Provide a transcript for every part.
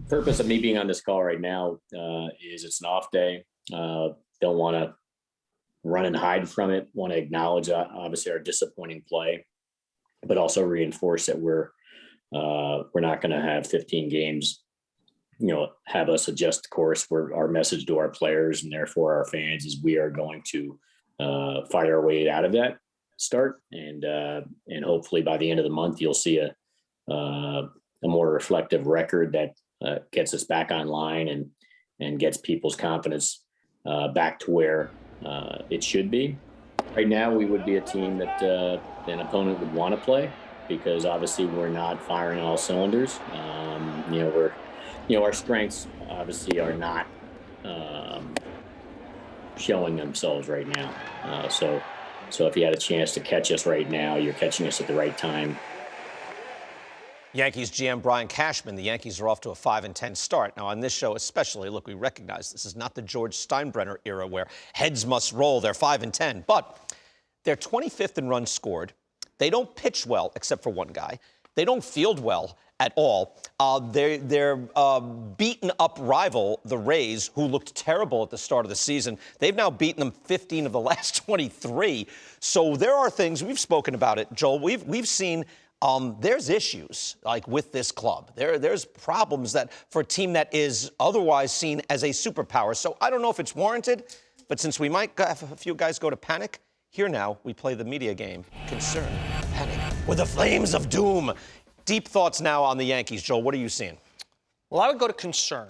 purpose of me being on this call right now is it's an off day. Don't want to run and hide from it. Want to acknowledge obviously our disappointing play, but also reinforce that we're not going to have 15 games. Have us adjust course. Our message to our players and therefore our fans is we are going to fight our way out of that start, and hopefully by the end of the month you'll see a more reflective record that gets us back online and gets people's confidence back to where it should be. Right now, we would be a team that an opponent would want to play because obviously we're not firing all cylinders. Our strengths obviously are not showing themselves right now. So if you had a chance to catch us right now, you're catching us at the right time. Yankees GM Brian Cashman. The Yankees are off to a 5-10 start. Now, on this show especially, look, we recognize this is not the George Steinbrenner era where heads must roll. They're 5-10, but they're 25th in runs scored. They don't pitch well, except for one guy. They don't field well at all. Their beaten up rival, the Rays, who looked terrible at the start of the season, they've now beaten them 15 of the last 23. So there are things, we've spoken about it, Joel. We've seen there's issues like with this club. There's problems that for a team that is otherwise seen as a superpower. So I don't know if it's warranted, but since we might have a few guys go to panic, here now we play the media game. Concern, panic, with the flames of doom. Deep thoughts now on the Yankees. Joel, what are you seeing? Well, I would go to concern.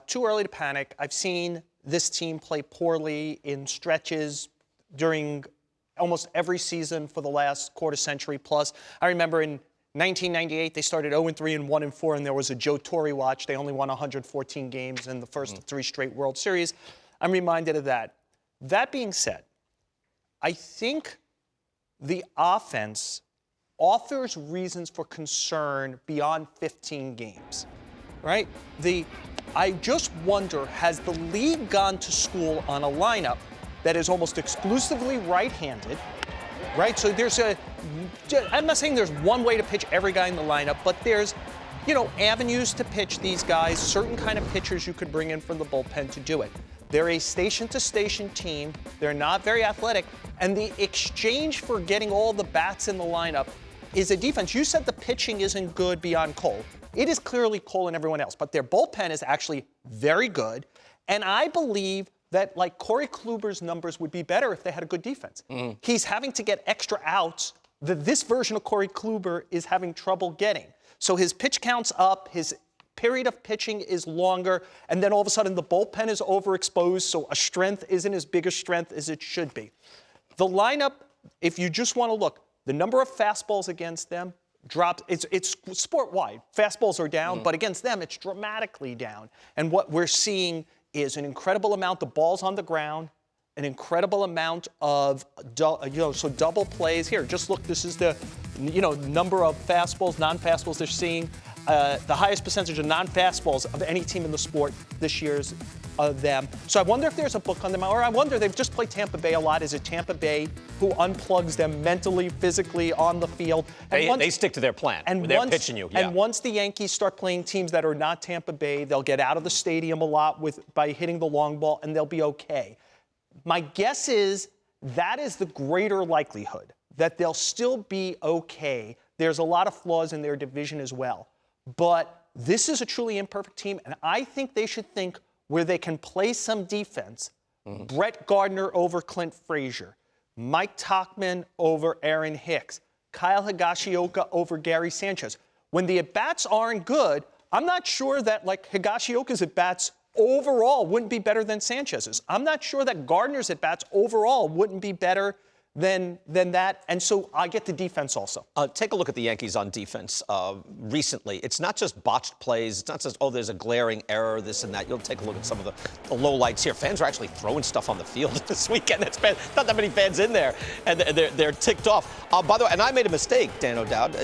Too early to panic. I've seen this team play poorly in stretches during almost every season for the last quarter century plus. I remember in 1998, they started 0-3 and 1-4, and there was a Joe Torre watch. They only won 114 games in the first three straight World Series. I'm reminded of that. That being said, I think the offense offers reasons for concern beyond 15 games, right? I just wonder, has the league gone to school on a lineup that is almost exclusively right-handed, right? So I'm not saying there's one way to pitch every guy in the lineup, but there's, avenues to pitch these guys, certain kind of pitchers you could bring in from the bullpen to do it. They're a station-to-station team. They're not very athletic. And the exchange for getting all the bats in the lineup is a defense. You said the pitching isn't good beyond Cole. It is clearly Cole and everyone else, but their bullpen is actually very good. And I believe that, Corey Kluber's numbers would be better if they had a good defense. He's having to get extra outs that this version of Corey Kluber is having trouble getting. So his pitch count's up, his period of pitching is longer, and then all of a sudden the bullpen is overexposed, so a strength isn't as big a strength as it should be. The lineup, if you just want to look, the number of fastballs against them dropped. It's sport-wide. Fastballs are down, but against them, it's dramatically down. And what we're seeing is an incredible amount of balls on the ground, an incredible amount of, double plays. Here, just look, this is the, number of fastballs, non-fastballs they're seeing. The highest percentage of non-fastballs of any team in the sport this year's of them. So I wonder if there's a book on them, or I wonder, they've just played Tampa Bay a lot. Is it Tampa Bay who unplugs them mentally, physically, on the field? And they stick to their plan. And they're pitching you. Yeah. And once the Yankees start playing teams that are not Tampa Bay, they'll get out of the stadium a lot by hitting the long ball, and they'll be okay. My guess is that is the greater likelihood that they'll still be okay. There's a lot of flaws in their division as well. But this is a truly imperfect team, and I think they should think where they can play some defense. Brett Gardner over Clint Frazier, Mike Tauchman over Aaron Hicks, Kyle Higashioka over Gary Sanchez. When the at-bats aren't good, I'm not sure that Higashioka's at-bats overall wouldn't be better than Sanchez's. I'm not sure that Gardner's at-bats overall wouldn't be better than that. And so I get the defense also. Take a look at the Yankees on defense recently. It's not just botched plays. It's not just, there's a glaring error, this and that. You'll take a look at some of the low lights here. Fans are actually throwing stuff on the field this weekend. It's not that many fans in there, and they're ticked off. By the way, and I made a mistake, Dan O'Dowd.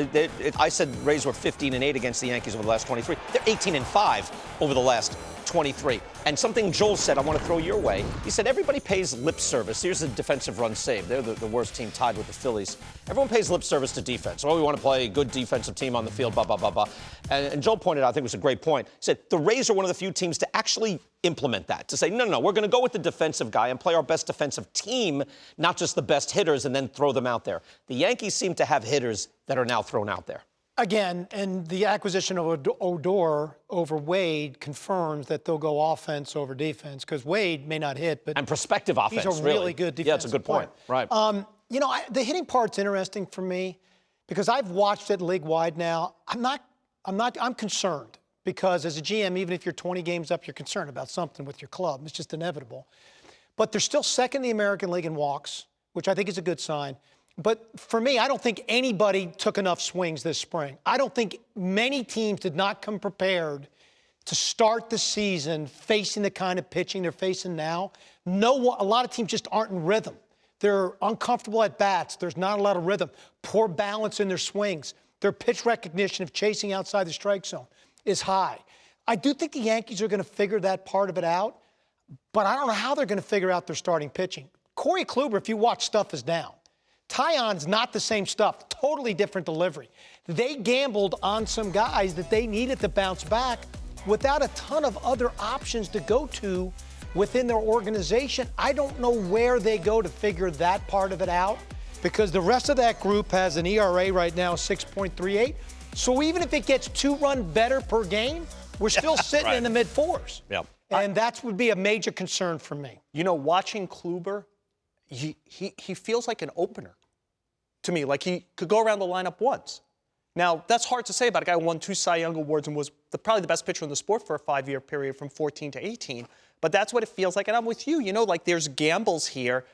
I said Rays were 15-8 against the Yankees over the last 23. They're 18-5 over the last 23. And something Joel said, I want to throw your way. He said everybody pays lip service. Here's the defensive run saved. They're the worst team, tied with the Phillies. Everyone pays lip service to defense. We want to play a good defensive team on the field, blah, blah, blah, blah. And Joe pointed out, I think it was a great point, he said the Rays are one of the few teams to actually implement that, to say, no, we're going to go with the defensive guy and play our best defensive team, not just the best hitters, and then throw them out there. The Yankees seem to have hitters that are now thrown out there. Again, and the acquisition of Odor over Wade confirms that they'll go offense over defense, because Wade may not hit, but and prospective offense, he's a really good defensive Yeah, it's a good point. Player. Right. The hitting part's interesting for me because I've watched it league-wide now. I'm concerned because as a GM, even if you're 20 games up, you're concerned about something with your club. It's just inevitable. But they're still second in the American League in walks, which I think is a good sign. But for me, I don't think anybody took enough swings this spring. I don't think many teams did not come prepared to start the season facing the kind of pitching they're facing now. A lot of teams just aren't in rhythm. They're uncomfortable at bats. There's not a lot of rhythm. Poor balance in their swings. Their pitch recognition of chasing outside the strike zone is high. I do think the Yankees are going to figure that part of it out, but I don't know how they're going to figure out their starting pitching. Corey Kluber, if you watch, stuff is down. Taillon's not the same stuff, totally different delivery. They gambled on some guys that they needed to bounce back without a ton of other options to go to within their organization. I don't know where they go to figure that part of it out because the rest of that group has an ERA right now, 6.38. So even if it gets 2 runs better per game, we're still sitting right. in the mid-4s. Yep. And that would be a major concern for me. Watching Kluber, he feels like an opener to me, like he could go around the lineup once. Now, that's hard to say about a guy who won 2 Cy Young Awards and was probably the best pitcher in the sport for a 5-year period from 14 to 18. But that's what it feels like. And I'm with you. There's gambles here.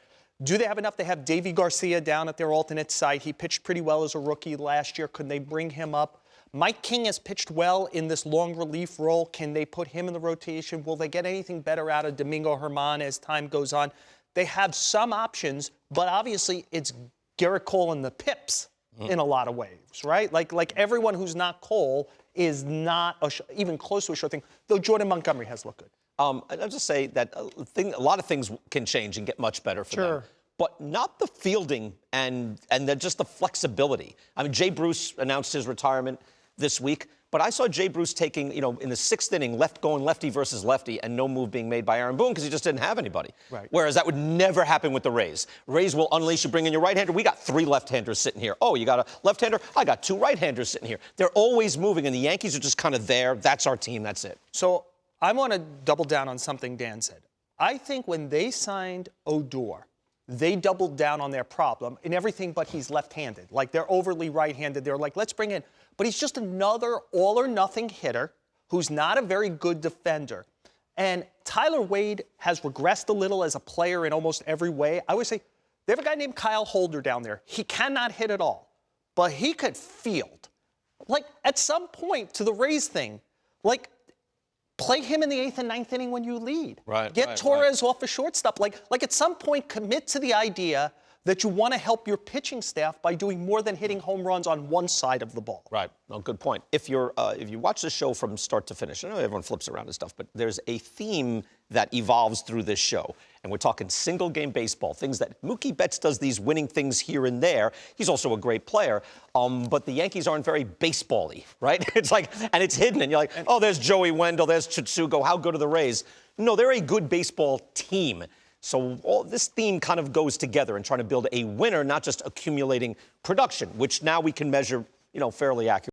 Do they have enough? They have Davy Garcia down at their alternate site. He pitched pretty well as a rookie last year. Could they bring him up? Mike King has pitched well in this long relief role. Can they put him in the rotation? Will they get anything better out of Domingo Germán as time goes on? They have some options, but obviously it's Garrett Cole and the Pips in a lot of ways, right? Like everyone who's not Cole is not even close to a sure thing, though Jordan Montgomery has looked good. I'll just say that a lot of things can change and get much better for them. But not the fielding and just the flexibility. I mean, Jay Bruce announced his retirement this week, but I saw Jay Bruce taking, in the 6th inning, going lefty versus lefty and no move being made by Aaron Boone because he just didn't have anybody. Right. Whereas that would never happen with the Rays. Rays will unleash you, bring in your right-hander. We got 3 left-handers sitting here. Oh, you got a left-hander? I got 2 right-handers sitting here. They're always moving, and the Yankees are just kind of there. That's our team. That's it. So I want to double down on something Dan said. I think when they signed Odor, they doubled down on their problem in everything but he's left-handed. Like, they're overly right-handed. They're like, let's bring in. But he's just another all-or-nothing hitter who's not a very good defender. And Tyler Wade has regressed a little as a player in almost every way. I would say they have a guy named Kyle Holder down there. He cannot hit at all, but he could field. Like, at some point, to the Rays thing, play him in the 8th and 9th inning when you lead. Right. Get Torres off a shortstop. Like at some point, commit to the idea that you want to help your pitching staff by doing more than hitting home runs on one side of the ball. Right. No, good point. If you watch the show from start to finish, I know everyone flips around and stuff, but there's a theme that evolves through this show. And we're talking single game baseball, things that Mookie Betts does these winning things here and there. He's also a great player. But the Yankees aren't very baseball-y, right? It's like, and it's hidden. And you're like, oh, there's Joey Wendell, there's Chitsugo. How good are the Rays? No, they're a good baseball team. So all this theme kind of goes together in trying to build a winner, not just accumulating production, which now we can measure, fairly accurately.